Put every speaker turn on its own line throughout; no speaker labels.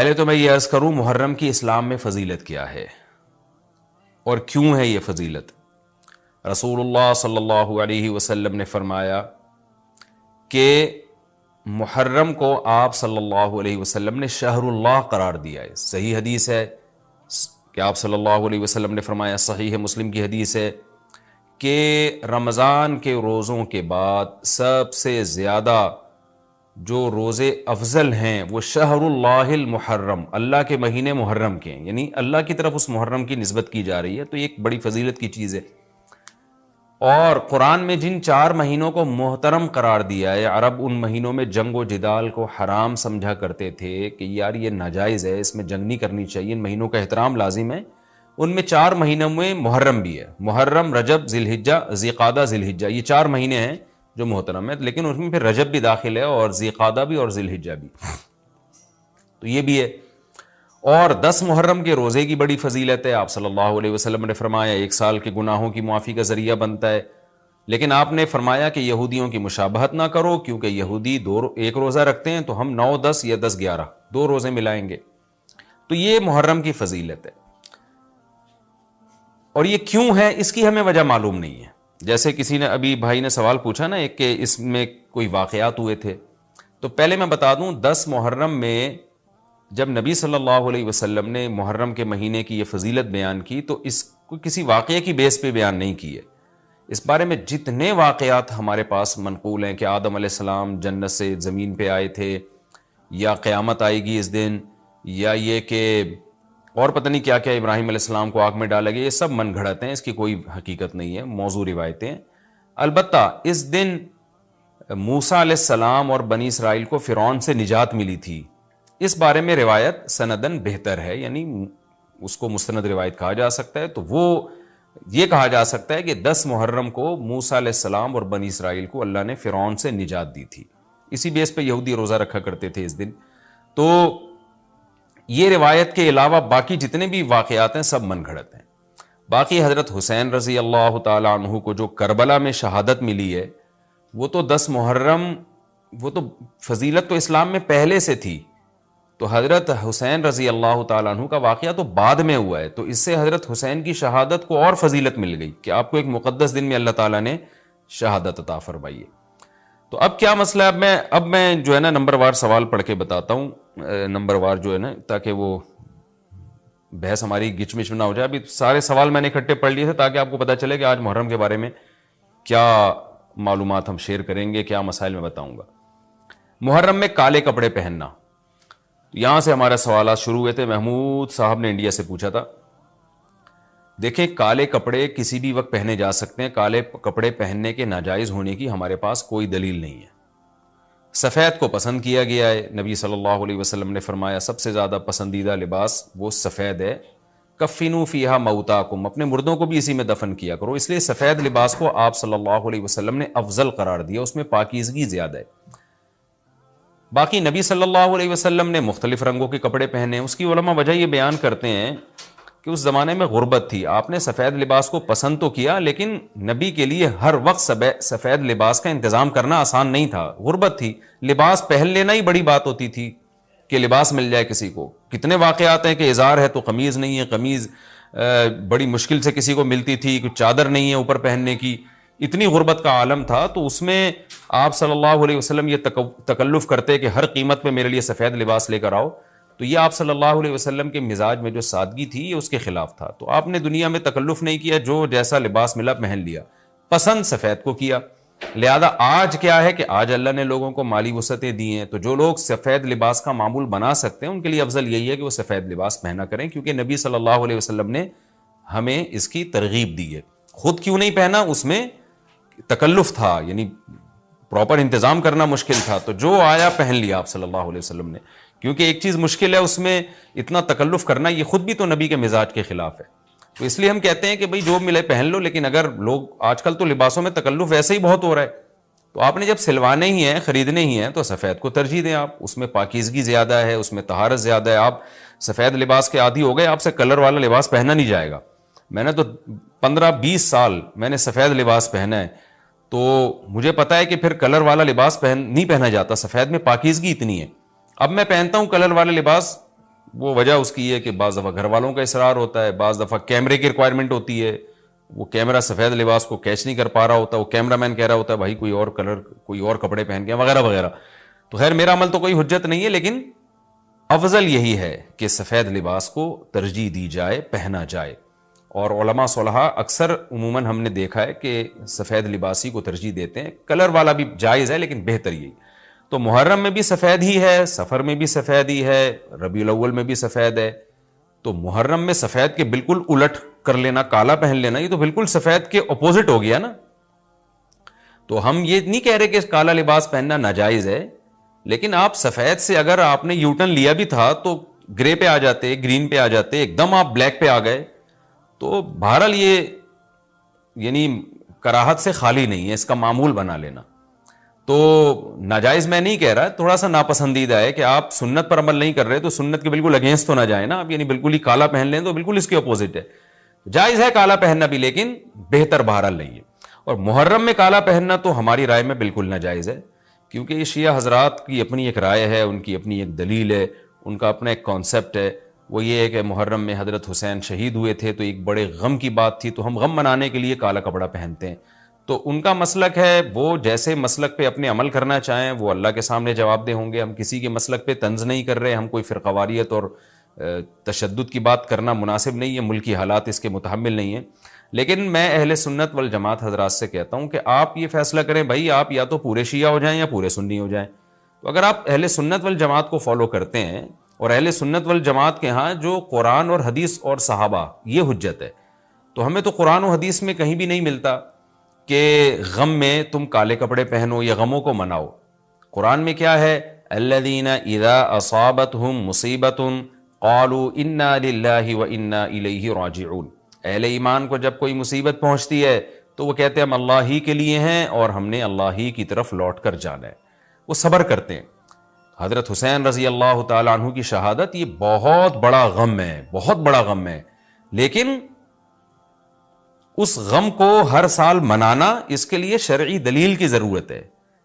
پہلے تو میں یہ عرض کروں محرم کی اسلام میں فضیلت کیا ہے اور کیوں ہے یہ فضیلت. رسول اللہ صلی اللہ علیہ وسلم نے فرمایا کہ محرم کو آپ صلی اللہ علیہ وسلم نے شہر اللہ قرار دیا ہے. صحیح حدیث ہے کہ آپ صلی اللہ علیہ وسلم نے فرمایا, صحیح مسلم کی حدیث ہے کہ رمضان کے روزوں کے بعد سب سے زیادہ جو روزے افضل ہیں وہ شہر اللہ المحرم, اللہ کے مہینے محرم کے ہیں, یعنی اللہ کی طرف اس محرم کی نسبت کی جا رہی ہے. تو یہ ایک بڑی فضیلت کی چیز ہے. اور قرآن میں جن 4 مہینوں کو محترم قرار دیا ہے, عرب ان مہینوں میں جنگ و جدال کو حرام سمجھا کرتے تھے کہ یار یہ ناجائز ہے, اس میں جنگ نہیں کرنی چاہیے, ان مہینوں کا احترام لازم ہے. ان میں 4 مہینوں میں محرم بھی ہے. محرم, رجب, ذی الحجہ, ذی قعدہ, ذی الحجہ, یہ 4 مہینے ہیں جو محترم ہے. لیکن اس میں پھر رجب بھی داخل ہے اور ذی قعدہ بھی اور ذی الحجہ بھی, تو یہ بھی ہے. اور 10 محرم کے روزے کی بڑی فضیلت ہے. آپ صلی اللہ علیہ وسلم نے فرمایا 1 سال کے گناہوں کی معافی کا ذریعہ بنتا ہے. لیکن آپ نے فرمایا کہ یہودیوں کی مشابہت نہ کرو, کیونکہ یہودی 1 روزہ رکھتے ہیں تو ہم 9, 10 یا 10, 11 2 روزے ملائیں گے. تو یہ محرم کی فضیلت ہے. اور یہ کیوں ہے اس کی ہمیں وجہ معلوم نہیں ہے. جیسے کسی نے ابھی بھائی نے سوال پوچھا نا ایک کہ اس میں کوئی واقعات ہوئے تھے, تو پہلے میں بتا دوں 10 محرم میں جب نبی صلی اللہ علیہ وسلم نے محرم کے مہینے کی یہ فضیلت بیان کی تو اس کو کسی واقعے کی بیس پہ بیان نہیں کی ہے. اس بارے میں جتنے واقعات ہمارے پاس منقول ہیں کہ آدم علیہ السلام جنت سے زمین پہ آئے تھے, یا قیامت آئے گی اس دن, یا یہ کہ اور پتہ نہیں کیا کیا ابراہیم علیہ السلام کو آگ میں ڈالا گیا, یہ سب من گھڑت ہیں, اس کی کوئی حقیقت نہیں ہے, موضوع روایتیں. البتہ اس دن موسیٰ علیہ السلام اور بنی اسرائیل کو فرعون سے نجات ملی تھی. اس بارے میں روایت سندن بہتر ہے, یعنی اس کو مستند روایت کہا جا سکتا ہے. تو وہ یہ کہا جا سکتا ہے کہ 10 محرم کو موسیٰ علیہ السلام اور بنی اسرائیل کو اللہ نے فرعون سے نجات دی تھی. اسی بیس پہ یہودی روزہ رکھا کرتے تھے اس دن. تو یہ روایت کے علاوہ باقی جتنے بھی واقعات ہیں سب من گھڑت ہیں. باقی حضرت حسین رضی اللہ تعالی عنہ کو جو کربلا میں شہادت ملی ہے وہ تو 10 محرم, وہ تو فضیلت تو اسلام میں پہلے سے تھی. تو حضرت حسین رضی اللہ تعالیٰ عنہ کا واقعہ تو بعد میں ہوا ہے, تو اس سے حضرت حسین کی شہادت کو اور فضیلت مل گئی کہ آپ کو ایک مقدس دن میں اللہ تعالیٰ نے شہادت عطا فرمائی ہے. تو اب کیا مسئلہ ہے, اب میں جو ہے نا نمبر وار سوال پڑھ کے بتاتا ہوں, نمبر وار جو ہے نا, تاکہ وہ بحث ہماری گچ مچ نہ ہو جائے. ابھی سارے سوال میں نے اکٹھے پڑھ لیے تھے تاکہ آپ کو پتہ چلے کہ آج محرم کے بارے میں کیا معلومات ہم شیئر کریں گے, کیا مسائل میں بتاؤں گا. محرم میں کالے کپڑے پہننا, یہاں سے ہمارے سوالات شروع ہوئے تھے. محمود صاحب نے انڈیا سے پوچھا تھا. دیکھیں کالے کپڑے کسی بھی وقت پہنے جا سکتے ہیں. کالے کپڑے پہننے کے ناجائز ہونے کی ہمارے پاس کوئی دلیل نہیں ہے. سفید کو پسند کیا گیا ہے. نبی صلی اللہ علیہ وسلم نے فرمایا سب سے زیادہ پسندیدہ لباس وہ سفید ہے. کفنوا فیہا موتاکم, اپنے مردوں کو بھی اسی میں دفن کیا کرو. اس لیے سفید لباس کو آپ صلی اللہ علیہ وسلم نے افضل قرار دیا, اس میں پاکیزگی زیادہ ہے. باقی نبی صلی اللہ علیہ وسلم نے مختلف رنگوں کے کپڑے پہنے. اس کی علماء وجہ یہ بیان کرتے ہیں کہ اس زمانے میں غربت تھی. آپ نے سفید لباس کو پسند تو کیا, لیکن نبی کے لیے ہر وقت سفید لباس کا انتظام کرنا آسان نہیں تھا. غربت تھی, لباس پہن لینا ہی بڑی بات ہوتی تھی کہ لباس مل جائے کسی کو. کتنے واقعات ہیں کہ ازار ہے تو قمیض نہیں ہے, قمیض بڑی مشکل سے کسی کو ملتی تھی, کچھ چادر نہیں ہے اوپر پہننے کی. اتنی غربت کا عالم تھا, تو اس میں آپ صلی اللہ علیہ وسلم یہ تکلف کرتے کہ ہر قیمت پہ میرے لیے سفید لباس لے کر آؤ. تو یہ آپ صلی اللہ علیہ وسلم کے مزاج میں جو سادگی تھی یہ اس کے خلاف تھا. تو آپ نے دنیا میں تکلف نہیں کیا, جو جیسا لباس ملا پہن لیا, پسند سفید کو کیا. لہذا آج کیا ہے کہ آج اللہ نے لوگوں کو مالی وسعتیں دی ہیں, تو جو لوگ سفید لباس کا معمول بنا سکتے ہیں ان کے لیے افضل یہی ہے کہ وہ سفید لباس پہنا کریں, کیونکہ نبی صلی اللہ علیہ وسلم نے ہمیں اس کی ترغیب دی ہے. خود کیوں نہیں پہنا, اس میں تکلف تھا, یعنی پراپر انتظام کرنا مشکل تھا. تو جو آیا پہن لیا آپ صلی اللہ علیہ وسلم نے, کیونکہ ایک چیز مشکل ہے اس میں اتنا تکلف کرنا, یہ خود بھی تو نبی کے مزاج کے خلاف ہے. تو اس لیے ہم کہتے ہیں کہ بھئی جو ملے پہن لو. لیکن اگر لوگ آج کل تو لباسوں میں تکلف ویسے ہی بہت ہو رہا ہے, تو آپ نے جب سلوانے ہی ہیں, خریدنے ہی ہیں, تو سفید کو ترجیح دیں آپ. اس میں پاکیزگی زیادہ ہے, اس میں طہارت زیادہ ہے. آپ سفید لباس کے عادی ہو گئے, آپ سے کلر والا لباس پہنا نہیں جائے گا. میں نے تو 15-20 سال میں نے سفید لباس پہنا ہے, تو مجھے پتا ہے کہ پھر کلر والا لباس نہیں پہنا جاتا. سفید میں پاکیزگی اتنی ہے. اب میں پہنتا ہوں کلر والا لباس, وہ وجہ اس کی ہے کہ بعض دفعہ گھر والوں کا اصرار ہوتا ہے, بعض دفعہ کیمرے کی ریکوائرمنٹ ہوتی ہے, وہ کیمرہ سفید لباس کو کیچ نہیں کر پا رہا ہوتا, وہ کیمرہ مین کہہ رہا ہوتا ہے بھائی کوئی اور کلر, کوئی اور کپڑے پہن کے وغیرہ وغیرہ. تو خیر میرا عمل تو کوئی حجت نہیں ہے, لیکن افضل یہی ہے کہ سفید لباس کو ترجیح دی جائے, پہنا جائے. اور علماء صلحاء اکثر عموماً ہم نے دیکھا ہے کہ سفید لباسی کو ترجیح دیتے ہیں. کلر والا بھی جائز ہے لیکن بہتر یہی. تو محرم میں بھی سفید ہی ہے, سفر میں بھی سفید ہی ہے, ربیع الاول میں بھی سفید ہے. تو محرم میں سفید کے بالکل الٹ کر لینا, کالا پہن لینا, یہ تو بالکل سفید کے اپوزٹ ہو گیا نا. تو ہم یہ نہیں کہہ رہے کہ کالا لباس پہننا ناجائز ہے, لیکن آپ سفید سے اگر آپ نے یو ٹرن لیا بھی تھا تو گرے پہ آ جاتے, گرین پہ آ جاتے, ایک دم آپ بلیک پہ آ گئے, تو بہرحال یہ یعنی کراہت سے خالی نہیں ہے, اس کا معمول بنا لینا. تو ناجائز میں نہیں کہہ رہا, تھوڑا سا ناپسندیدہ ہے کہ آپ سنت پر عمل نہیں کر رہے تو سنت کے بالکل اگینسٹ تو نہ جائیں نا آپ, یعنی بالکل ہی کالا پہن لیں تو بالکل اس کے اپوزٹ ہے. جائز ہے کالا پہننا بھی, لیکن بہتر بہرحال نہیں ہے. اور محرم میں کالا پہننا تو ہماری رائے میں بالکل ناجائز ہے, کیونکہ یہ شیعہ حضرات کی اپنی ایک رائے ہے, ان کی اپنی ایک دلیل ہے, ان کا اپنا ایک کانسیپٹ ہے. وہ یہ ہے کہ محرم میں حضرت حسین شہید ہوئے تھے تو ایک بڑے غم کی بات تھی, تو ہم غم منانے کے لیے کالا کپڑا پہنتے ہیں. تو ان کا مسلک ہے, وہ جیسے مسلک پہ اپنے عمل کرنا چاہیں وہ اللہ کے سامنے جواب دہ ہوں گے. ہم کسی کے مسلک پہ طنز نہیں کر رہے, ہم کوئی فرقواریت اور تشدد کی بات کرنا مناسب نہیں ہے, ملکی حالات اس کے متحمل نہیں ہیں. لیکن میں اہل سنت والجماعت حضرات سے کہتا ہوں کہ آپ یہ فیصلہ کریں بھائی, آپ یا تو پورے شیعہ ہو جائیں یا پورے سنی ہو جائیں. تو اگر آپ اہل سنت والجماعت کو فالو کرتے ہیں, اور اہل سنت والجماعت کے ہاں جو قرآن اور حدیث اور صحابہ یہ حجت ہے, تو ہمیں تو قرآن و حدیث میں کہیں بھی نہیں ملتا کہ غم میں تم کالے کپڑے پہنو یا غموں کو مناؤ. قرآن میں کیا ہے, الذین اذا اصابتہم مصیبۃ قالوا انا للہ وانا الیہ راجعون. اہل ایمان کو جب کوئی مصیبت پہنچتی ہے تو وہ کہتے ہیں ہم اللہ ہی کے لیے ہیں اور ہم نے اللہ ہی کی طرف لوٹ کر جانا ہے. وہ صبر کرتے ہیں. حضرت حسین رضی اللہ تعالیٰ عنہ کی شہادت یہ بہت بڑا غم ہے, بہت بڑا غم ہے, لیکن اس غم کو ہر سال منانا, اس کے لیے شرعی دلیل کی ضرورت ہے.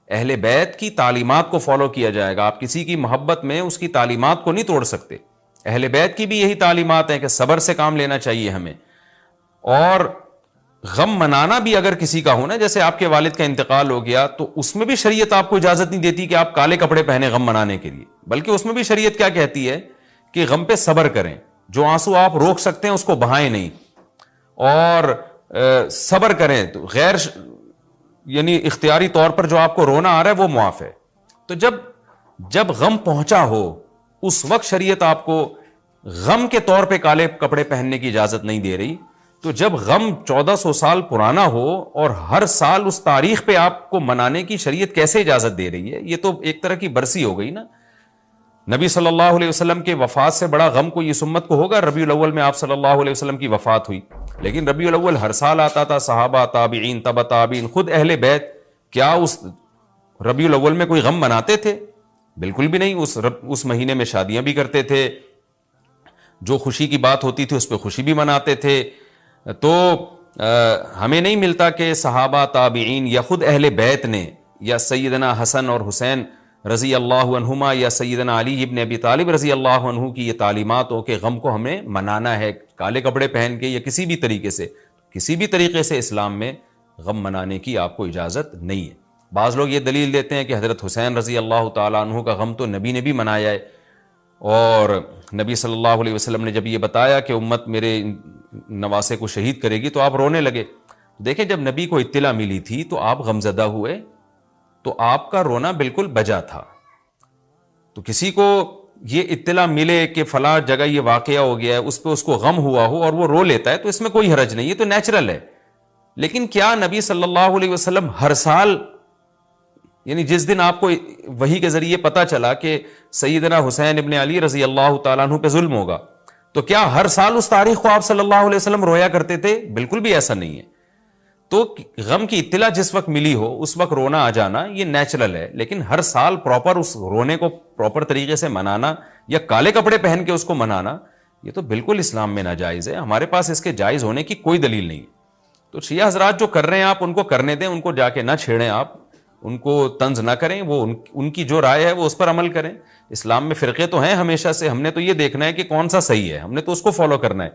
اہل بیت کی تعلیمات کو فالو کیا جائے گا. آپ کسی کی محبت میں اس کی تعلیمات کو نہیں توڑ سکتے. اہل بیت کی بھی یہی تعلیمات ہیں کہ صبر سے کام لینا چاہیے ہمیں. اور غم منانا بھی اگر کسی کا ہونا, جیسے آپ کے والد کا انتقال ہو گیا, تو اس میں بھی شریعت آپ کو اجازت نہیں دیتی کہ آپ کالے کپڑے پہنے غم منانے کے لیے, بلکہ اس میں بھی شریعت کیا کہتی ہے کہ غم پہ صبر کریں. جو آنسو آپ روک سکتے ہیں اس کو بہائیں نہیں, اور صبر کریں. تو غیر یعنی اختیاری طور پر جو آپ کو رونا آ رہا ہے وہ معاف ہے. تو جب غم پہنچا ہو اس وقت شریعت آپ کو غم کے طور پہ کالے کپڑے پہننے کی اجازت نہیں دے رہی. تو جب غم 1400 سال پرانا ہو اور ہر سال اس تاریخ پہ آپ کو منانے کی شریعت کیسے اجازت دے رہی ہے؟ یہ تو ایک طرح کی برسی ہو گئی نا. نبی صلی اللہ علیہ وسلم کے وفات سے بڑا غم کوئی اس امت کو ہوگا؟ ربیع الاول میں آپ صلی اللہ علیہ وسلم کی وفات ہوئی, لیکن ربیع الاول ہر سال آتا تھا. صحابہ, تابعین, تبع تابعین, خود اہل بیت کیا اس ربیع الاول میں کوئی غم مناتے تھے؟ بالکل بھی نہیں. اس مہینے میں شادیاں بھی کرتے تھے, جو خوشی کی بات ہوتی تھی اس پہ خوشی بھی مناتے تھے. تو ہمیں نہیں ملتا کہ صحابہ, تابعین یا خود اہل بیت نے, یا سیدنا حسن اور حسین رضی اللہ عنہما یا سیدنا علی ابن ابی طالب رضی اللہ عنہ کی یہ تعلیمات ہو کہ غم کو ہمیں منانا ہے کالے کپڑے پہن کے یا کسی بھی طریقے سے. کسی بھی طریقے سے اسلام میں غم منانے کی آپ کو اجازت نہیں ہے. بعض لوگ یہ دلیل دیتے ہیں کہ حضرت حسین رضی اللہ تعالیٰ عنہ کا غم تو نبی نے بھی منایا ہے, اور نبی صلی اللہ علیہ وسلم نے جب یہ بتایا کہ امت میرے نواسے کو شہید کرے گی تو آپ رونے لگے. دیکھیں جب نبی کو اطلاع ملی تھی تو آپ غمزدہ ہوئے, تو آپ کا رونا بالکل بجا تھا. تو کسی کو یہ اطلاع ملے کہ فلاں جگہ یہ واقعہ ہو گیا ہے, اس پہ اس کو غم ہوا ہو اور وہ رو لیتا ہے, تو اس میں کوئی حرج نہیں, یہ تو نیچرل ہے. لیکن کیا نبی صلی اللہ علیہ وسلم ہر سال, یعنی جس دن آپ کو وحی کے ذریعے پتا چلا کہ سیدنا حسین ابن علی رضی اللہ تعالیٰ عنہ پہ ظلم ہوگا, تو کیا ہر سال اس تاریخ کو آپ صلی اللہ علیہ وسلم رویا کرتے تھے؟ بالکل بھی ایسا نہیں ہے. تو غم کی اطلاع جس وقت ملی ہو اس وقت رونا آ جانا یہ نیچرل ہے, لیکن ہر سال پراپر اس رونے کو پراپر طریقے سے منانا یا کالے کپڑے پہن کے اس کو منانا, یہ تو بالکل اسلام میں ناجائز ہے. ہمارے پاس اس کے جائز ہونے کی کوئی دلیل نہیں. تو شیعہ حضرات جو کر رہے ہیں آپ ان کو کرنے دیں, ان کو جا کے نہ چھیڑیں, آپ ان کو طنز نہ کریں, وہ ان کی جو رائے ہے وہ اس پر عمل کریں. اسلام میں فرقے تو ہیں ہمیشہ سے, ہم نے تو یہ دیکھنا ہے کہ کون سا صحیح ہے, ہم نے تو اس کو فالو کرنا ہے.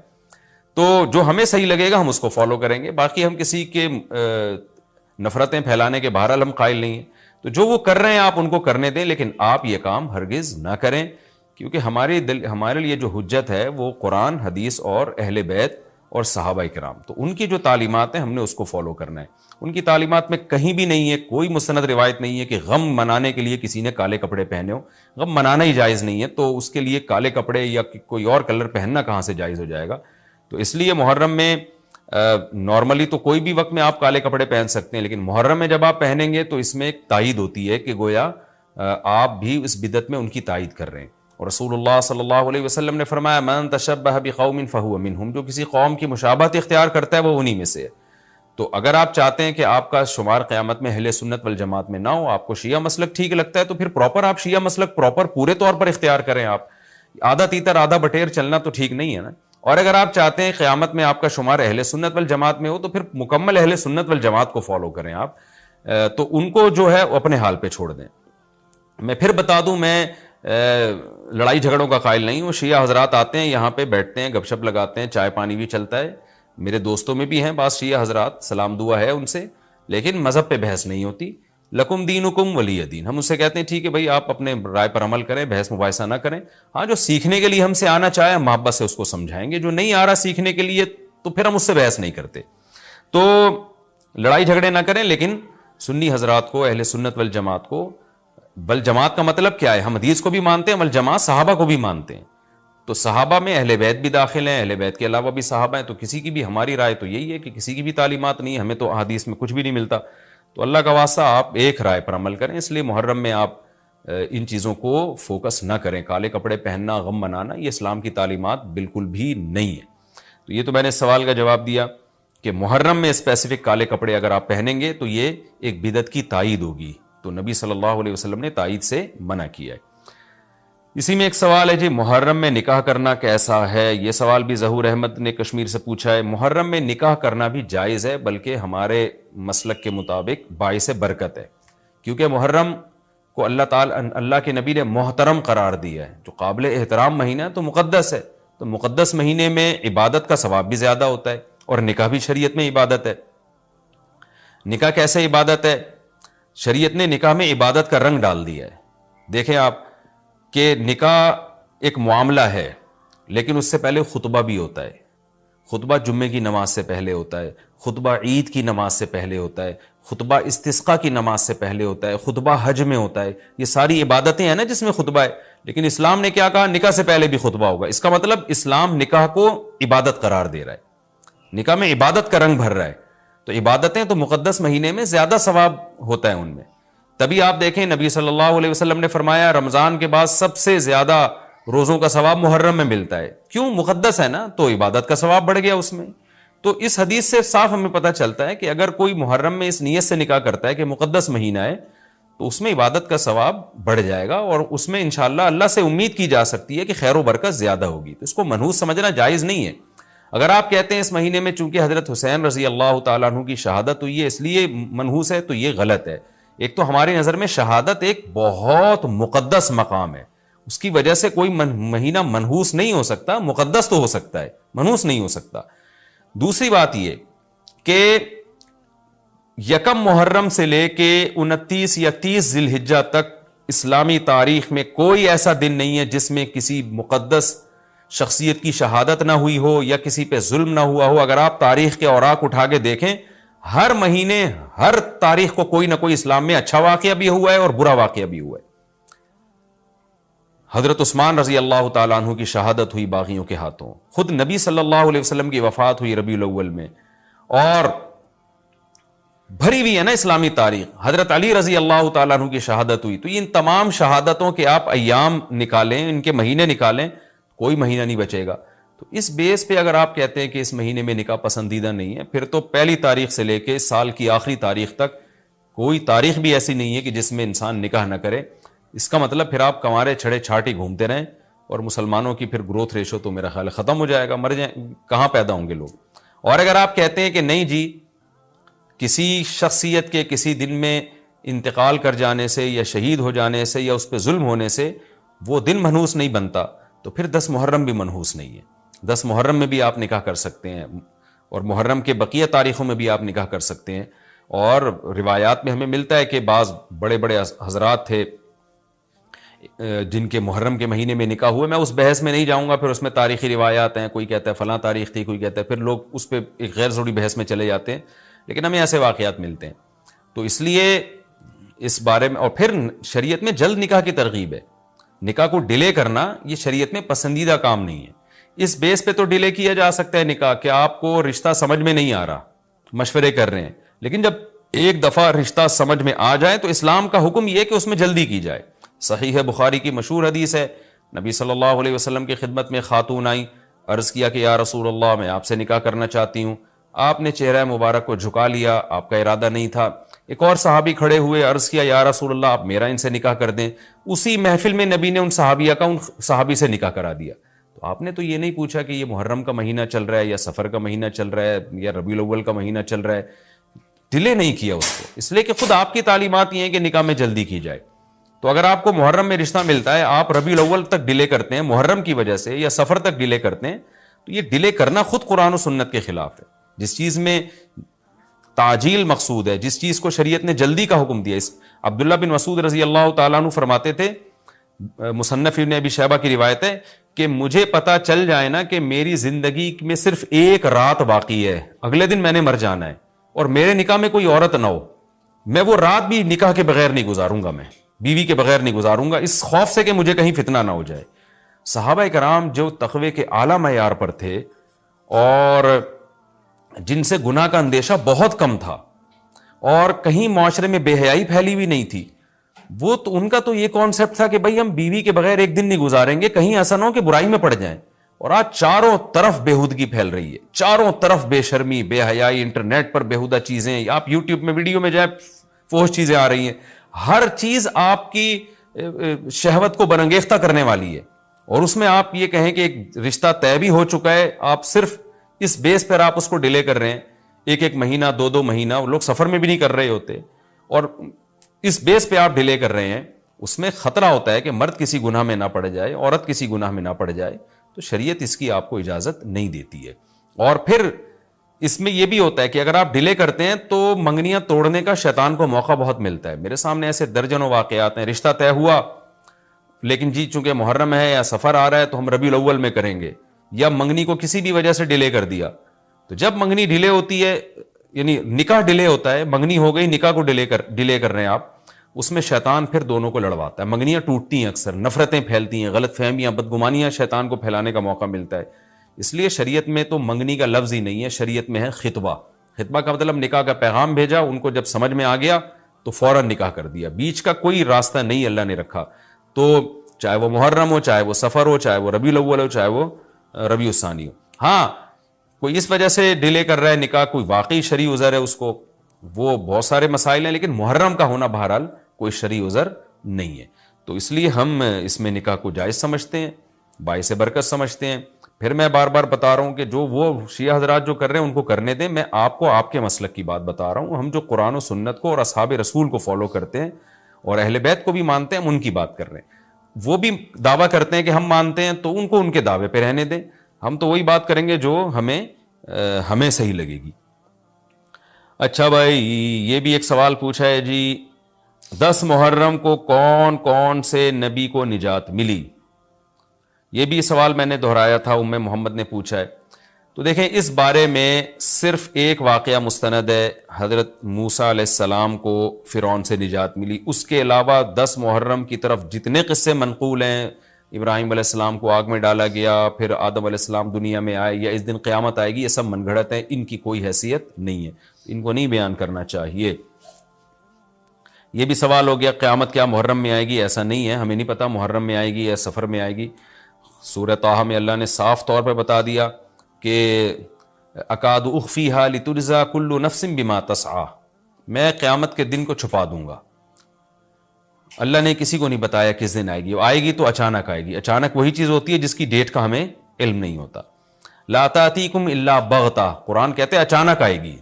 تو جو ہمیں صحیح لگے گا ہم اس کو فالو کریں گے, باقی ہم کسی کے نفرتیں پھیلانے کے بہرحال ہم قائل نہیں ہیں. تو جو وہ کر رہے ہیں آپ ان کو کرنے دیں, لیکن آپ یہ کام ہرگز نہ کریں, کیونکہ ہمارے لیے جو حجت ہے وہ قرآن, حدیث اور اہل بیت اور صحابہ کرام, تو ان کی جو تعلیمات ہیں ہم نے اس کو فالو کرنا ہے. ان کی تعلیمات میں کہیں بھی نہیں ہے, کوئی مستند روایت نہیں ہے کہ غم منانے کے لیے کسی نے کالے کپڑے پہنے ہو. غم منانا ہی جائز نہیں ہے, تو اس کے لیے کالے کپڑے یا کوئی اور کلر پہننا کہاں سے جائز ہو جائے گا. تو اس لیے محرم میں نارملی تو کوئی بھی وقت میں آپ کالے کپڑے پہن سکتے ہیں, لیکن محرم میں جب آپ پہنیں گے تو اس میں ایک تائید ہوتی ہے کہ گویا آپ بھی اس بدعت میں ان کی تائید کر رہے ہیں. اور رسول اللہ صلی اللہ علیہ وسلم نے فرمایا من تشبہ بقوم فہو منہم, جو کسی قوم کی مشابہت اختیار کرتا ہے وہ انہی میں سے ہے. تو اگر آپ چاہتے ہیں کہ آپ کا شمار قیامت میں اہل سنت والجماعت میں نہ ہو, آپ کو شیعہ مسلک ٹھیک لگتا ہے, تو پھر پراپر آپ شیعہ مسلک پراپر پورے طور پر اختیار کریں. آپ آدھا تیتر آدھا بٹیر چلنا تو ٹھیک نہیں ہے نا. اور اگر آپ چاہتے ہیں قیامت میں آپ کا شمار اہل سنت والجماعت میں ہو, تو پھر مکمل اہل سنت والجماعت کو فالو کریں آپ, تو ان کو جو ہے اپنے حال پہ چھوڑ دیں. میں پھر بتا دوں, میں لڑائی جھگڑوں کا قائل نہیں ہوں. شیعہ حضرات آتے ہیں یہاں پہ بیٹھتے ہیں, گپ شپ لگاتے ہیں, چائے پانی بھی چلتا ہے. میرے دوستوں میں بھی ہیں بعض شیعہ حضرات, سلام دعا ہے ان سے, لیکن مذہب پہ بحث نہیں ہوتی. لکم دینکم ولی دین, ہم اس سے کہتے ہیں ٹھیک ہے بھائی آپ اپنے رائے پر عمل کریں, بحث مباحثہ نہ کریں. ہاں جو سیکھنے کے لیے ہم سے آنا چاہے محبت سے اس کو سمجھائیں گے, جو نہیں آ رہا سیکھنے کے لیے تو پھر ہم اس سے بحث نہیں کرتے. تو لڑائی جھگڑے نہ کریں, لیکن سنی حضرات کو, اہل سنت والجماعت کو, بل جماعت کا مطلب کیا ہے, ہم حدیث کو بھی مانتے ہیں, بل جماعت صحابہ کو بھی مانتے ہیں. تو صحابہ میں اہل بیت بھی داخل ہیں, اہل بیت کے علاوہ بھی صحابہ ہیں. تو کسی کی بھی, ہماری رائے تو یہی ہے کہ کسی کی بھی تعلیمات نہیں, ہمیں تو احادیث میں کچھ بھی نہیں ملتا. تو اللہ کا واسطہ آپ ایک رائے پر عمل کریں. اس لیے محرم میں آپ ان چیزوں کو فوکس نہ کریں. کالے کپڑے پہننا, غم منانا, یہ اسلام کی تعلیمات بالکل بھی نہیں ہے. تو یہ تو میں نے سوال کا جواب دیا کہ محرم میں اسپیسیفک کالے کپڑے اگر آپ پہنیں گے تو یہ ایک بدعت کی تائید ہوگی, تو نبی صلی اللہ علیہ وسلم نے تائید سے منع کیا ہے. اسی میں ایک سوال ہے جی, محرم میں نکاح کرنا کیسا ہے؟ یہ سوال بھی ظہور احمد نے کشمیر سے پوچھا ہے. محرم میں نکاح کرنا بھی جائز ہے, بلکہ ہمارے مسلک کے مطابق باعث برکت ہے, کیونکہ محرم کو اللہ کے نبی نے محترم قرار دیا ہے, جو قابل احترام مہینہ ہے, تو مقدس ہے. تو مقدس مہینے میں عبادت کا ثواب بھی زیادہ ہوتا ہے, اور نکاح بھی شریعت میں عبادت ہے. نکاح کیسے عبادت ہے؟ شریعت نے نکاح میں عبادت کا رنگ ڈال دیا ہے. دیکھیں آپ کہ نکاح ایک معاملہ ہے, لیکن اس سے پہلے خطبہ بھی ہوتا ہے. خطبہ جمعے کی نماز سے پہلے ہوتا ہے, خطبہ عید کی نماز سے پہلے ہوتا ہے, خطبہ استسقاء کی نماز سے پہلے ہوتا ہے, خطبہ حج میں ہوتا ہے. یہ ساری عبادتیں ہیں نا جس میں خطبہ ہے, لیکن اسلام نے کیا کہا, نکاح سے پہلے بھی خطبہ ہوگا. اس کا مطلب اسلام نکاح کو عبادت قرار دے رہا ہے, نکاح میں عبادت کا رنگ بھر رہا ہے. تو عبادتیں تو مقدس مہینے میں زیادہ ثواب ہوتا ہے ان میں. تبھی آپ دیکھیں نبی صلی اللہ علیہ وسلم نے فرمایا رمضان کے بعد سب سے زیادہ روزوں کا ثواب محرم میں ملتا ہے. کیوں؟ مقدس ہے نا, تو عبادت کا ثواب بڑھ گیا اس میں. تو اس حدیث سے صاف ہمیں پتہ چلتا ہے کہ اگر کوئی محرم میں اس نیت سے نکاح کرتا ہے کہ مقدس مہینہ ہے, تو اس میں عبادت کا ثواب بڑھ جائے گا, اور اس میں انشاءاللہ اللہ سے امید کی جا سکتی ہے کہ خیر و برکت زیادہ ہوگی. تو اس کو منحوس سمجھنا جائز نہیں ہے. اگر آپ کہتے ہیں اس مہینے میں چونکہ حضرت حسین رضی اللہ تعالیٰ عنہ کی شہادت ہوئی ہے اس لیے منحوس ہے, تو یہ غلط ہے. ایک تو ہماری نظر میں شہادت ایک بہت مقدس مقام ہے, اس کی وجہ سے کوئی مہینہ منحوس نہیں ہو سکتا. مقدس تو ہو سکتا ہے, منحوس نہیں ہو سکتا. دوسری بات یہ کہ یکم محرم سے لے کے 29 یا 30 ذی الحجہ تک اسلامی تاریخ میں کوئی ایسا دن نہیں ہے جس میں کسی مقدس شخصیت کی شہادت نہ ہوئی ہو یا کسی پہ ظلم نہ ہوا ہو. اگر آپ تاریخ کے اوراق اٹھا کے دیکھیں, ہر مہینے ہر تاریخ کو کوئی نہ کوئی اسلام میں اچھا واقعہ بھی ہوا ہے اور برا واقعہ بھی ہوا ہے. حضرت عثمان رضی اللہ تعالیٰ عنہ کی شہادت ہوئی باغیوں کے ہاتھوں, خود نبی صلی اللہ علیہ وسلم کی وفات ہوئی ربیع الاول میں, اور بھری ہوئی ہے نا اسلامی تاریخ. حضرت علی رضی اللہ تعالیٰ عنہ کی شہادت ہوئی. تو ان تمام شہادتوں کے آپ ایام نکالیں, ان کے مہینے نکالیں, کوئی مہینہ نہیں بچے گا. تو اس بیس پہ اگر آپ کہتے ہیں کہ اس مہینے میں نکاح پسندیدہ نہیں ہے, پھر تو پہلی تاریخ سے لے کے سال کی آخری تاریخ تک کوئی تاریخ بھی ایسی نہیں ہے کہ جس میں انسان نکاح نہ کرے. اس کا مطلب پھر آپ کنوارے چھڑے چھاٹی گھومتے رہیں, اور مسلمانوں کی پھر گروتھ ریشو تو میرا خیال ختم ہو جائے گا, مر جائیں, کہاں پیدا ہوں گے لوگ. اور اگر آپ کہتے ہیں کہ نہیں جی کسی شخصیت کے کسی دن میں انتقال کر جانے سے یا شہید ہو جانے سے یا اس پہ ظلم ہونے سے وہ دن منحوس نہیں بنتا تو پھر 10 محرم بھی منحوس نہیں ہے. 10 محرم میں بھی آپ نکاح کر سکتے ہیں اور محرم کے بقیہ تاریخوں میں بھی آپ نکاح کر سکتے ہیں. اور روایات میں ہمیں ملتا ہے کہ بعض بڑے بڑے حضرات تھے جن کے محرم کے مہینے میں نکاح ہوئے. میں اس بحث میں نہیں جاؤں گا, پھر اس میں تاریخی روایات ہیں, کوئی کہتا ہے فلاں تاریخ تھی, کوئی کہتا ہے, پھر لوگ اس پہ ایک غیر ضروری بحث میں چلے جاتے ہیں, لیکن ہمیں ایسے واقعات ملتے ہیں. تو اس لیے اس بارے میں, اور پھر شریعت میں جلد نکاح کی ترغیب ہے. نکاح کو ڈیلے کرنا یہ شریعت میں پسندیدہ کام نہیں ہے. اس بیس پہ تو ڈیلے کیا جا سکتا ہے نکاح کہ آپ کو رشتہ سمجھ میں نہیں آ رہا, مشورے کر رہے ہیں, لیکن جب ایک دفعہ رشتہ سمجھ میں آ جائے تو اسلام کا حکم یہ کہ اس میں جلدی کی جائے. صحیح ہے, بخاری کی مشہور حدیث ہے, نبی صلی اللہ علیہ وسلم کی خدمت میں خاتون آئیں, عرض کیا کہ یا رسول اللہ میں آپ سے نکاح کرنا چاہتی ہوں. آپ نے چہرہ مبارک کو جھکا لیا, آپ کا ارادہ نہیں تھا. ایک اور صحابی کھڑے ہوئے, عرض کیا یا رسول اللہ آپ میرا ان سے نکاح کر دیں. اسی محفل میں نبی نے ان صحابیہ کا ان صحابی سے نکاح کرا دیا. تو آپ نے تو یہ نہیں پوچھا کہ یہ محرم کا مہینہ چل رہا ہے یا سفر کا مہینہ چل رہا ہے یا ربیع الاول کا مہینہ چل رہا ہے. ڈیلے نہیں کیا اس کو, اس لیے کہ خود آپ کی تعلیمات یہ ہیں کہ نکاح میں جلدی کی جائے. تو اگر آپ کو محرم میں رشتہ ملتا ہے, آپ ربیع الاول تک ڈیلے کرتے ہیں محرم کی وجہ سے یا سفر تک ڈیلے کرتے ہیں, تو یہ ڈیلے کرنا خود قرآن و سنت کے خلاف ہے. جس چیز میں تعجیل مقصود ہے, جس چیز کو شریعت نے جلدی کا حکم دیا. عبداللہ بن مسعود رضی اللہ تعالیٰ عنہ فرماتے تھے, مصنف ابن ابی شیبہ کی روایت ہے, کہ مجھے پتا چل جائے نا کہ میری زندگی میں صرف ایک رات باقی ہے, اگلے دن میں نے مر جانا ہے, اور میرے نکاح میں کوئی عورت نہ ہو, میں وہ رات بھی نکاح کے بغیر نہیں گزاروں گا, میں بیوی کے بغیر نہیں گزاروں گا, اس خوف سے کہ مجھے کہیں فتنہ نہ ہو جائے. صحابہ کرام جو تقوی کے اعلیٰ معیار پر تھے اور جن سے گناہ کا اندیشہ بہت کم تھا اور کہیں معاشرے میں بے حیائی پھیلی ہوئی نہیں تھی, وہ تو ان کا تو یہ کانسیپٹ تھا کہ بھائی ہم بیوی کے بغیر ایک دن نہیں گزاریں گے, کہیں ایسا نہ ہو کہ برائی میں پڑ جائیں. اور آج چاروں طرف بےہودگی پھیل رہی ہے, چاروں طرف بے شرمی, بے حیائی, انٹرنیٹ پر بےہودہ چیزیں, آپ یوٹیوب میں ویڈیو میں جائیں فحش چیزیں آ رہی ہیں, ہر چیز آپ کی شہوت کو برانگیختہ کرنے والی ہے. اور اس میں آپ یہ کہیں کہ ایک رشتہ طے بھی ہو چکا ہے, آپ صرف اس بیس پر آپ اس کو ڈیلے کر رہے ہیں, ایک مہینہ, دو مہینہ, وہ لوگ سفر میں بھی نہیں کر رہے ہوتے, اور اس بیس پہ آپ ڈیلے کر رہے ہیں. اس میں خطرہ ہوتا ہے کہ مرد کسی گناہ میں نہ پڑ جائے, عورت کسی گناہ میں نہ پڑ جائے, تو شریعت اس کی آپ کو اجازت نہیں دیتی ہے. اور پھر اس میں یہ بھی ہوتا ہے کہ اگر آپ ڈیلے کرتے ہیں تو منگنیاں توڑنے کا شیطان کو موقع بہت ملتا ہے. میرے سامنے ایسے درجنوں واقعات ہیں, رشتہ طے ہوا لیکن جی چونکہ محرم ہے یا سفر آ رہا ہے تو ہم ربیع الاول میں کریں گے, یا منگنی کو کسی بھی وجہ سے ڈیلے کر دیا. تو جب منگنی ڈیلے ہوتی ہے, یعنی نکاح ڈیلے ہوتا ہے, منگنی ہو گئی, نکاح کو ڈیلے کر رہے ہیں آپ, اس میں شیطان پھر دونوں کو لڑواتا ہے. منگنیاں ٹوٹتی ہیں, اکثر نفرتیں پھیلتی ہیں, غلط فہمیاں, بدگمانیاں شیطان کو پھیلانے کا موقع ملتا ہے. اس لیے شریعت میں تو منگنی کا لفظ ہی نہیں ہے, شریعت میں ہے خطبہ. خطبہ کا مطلب نکاح کا پیغام بھیجا, ان کو جب سمجھ میں آ گیا تو فوراً نکاح کر دیا. بیچ کا کوئی راستہ نہیں اللہ نے رکھا. تو چاہے وہ محرم ہو, چاہے وہ سفر ہو, چاہے وہ ربیع الاول ہو, چاہے وہ ربیع الثانی ہو. ہاں کوئی اس وجہ سے ڈیلے کر رہا ہے نکاح, کوئی واقعی شرعی عذر ہے اس کو, وہ بہت سارے مسائل ہیں, لیکن محرم کا ہونا بہرحال کوئی شرعی عذر نہیں ہے. تو اس لیے ہم اس میں نکاح کو جائز سمجھتے ہیں, باعث برکت سمجھتے ہیں. پھر میں بار بار بتا رہا ہوں کہ جو وہ شیعہ حضرات جو کر رہے ہیں ان کو کرنے دیں, میں آپ کو آپ کے مسلک کی بات بتا رہا ہوں. ہم جو قرآن و سنت کو اور اصحاب رسول کو فالو کرتے ہیں اور اہل بیت کو بھی مانتے ہیں, ہم ان کی بات کر رہے ہیں. وہ بھی دعویٰ کرتے ہیں کہ ہم مانتے ہیں, تو ان کو ان کے دعوے پہ رہنے دیں. ہم تو وہی بات کریں گے جو ہمیں صحیح لگے گی. اچھا بھائی, یہ بھی ایک سوال پوچھا ہے جی, 10 محرم کو کون کون سے نبی کو نجات ملی؟ یہ بھی سوال میں نے دہرایا تھا, ام محمد نے پوچھا ہے. تو دیکھیں اس بارے میں صرف ایک واقعہ مستند ہے, حضرت موسیٰ علیہ السلام کو فرعون سے نجات ملی. اس کے علاوہ 10 محرم کی طرف جتنے قصے منقول ہیں, ابراہیم علیہ السلام کو آگ میں ڈالا گیا, پھر آدم علیہ السلام دنیا میں آئے, یا اس دن قیامت آئے گی, یہ سب من گھڑت ہیں, ان کی کوئی حیثیت نہیں ہے, ان کو نہیں بیان کرنا چاہیے. یہ بھی سوال ہو گیا قیامت کیا محرم میں آئے گی؟ ایسا نہیں ہے, ہمیں نہیں پتا محرم میں آئے گی یا سفر میں آئے گی. سورہ طٰہٰ میں اللہ نے صاف طور پہ بتا دیا کہ اکاد اخفیہا لتجزا کل نفس بما تسعی, میں قیامت کے دن کو چھپا دوں گا. اللہ نے کسی کو نہیں بتایا کس دن آئے گی, وہ آئے گی تو اچانک آئے گی. اچانک وہی چیز ہوتی ہے جس کی ڈیٹ کا ہمیں علم نہیں ہوتا. لا تأتیکم الا بغتہ, قرآن کہتے ہیں اچانک آئے گی.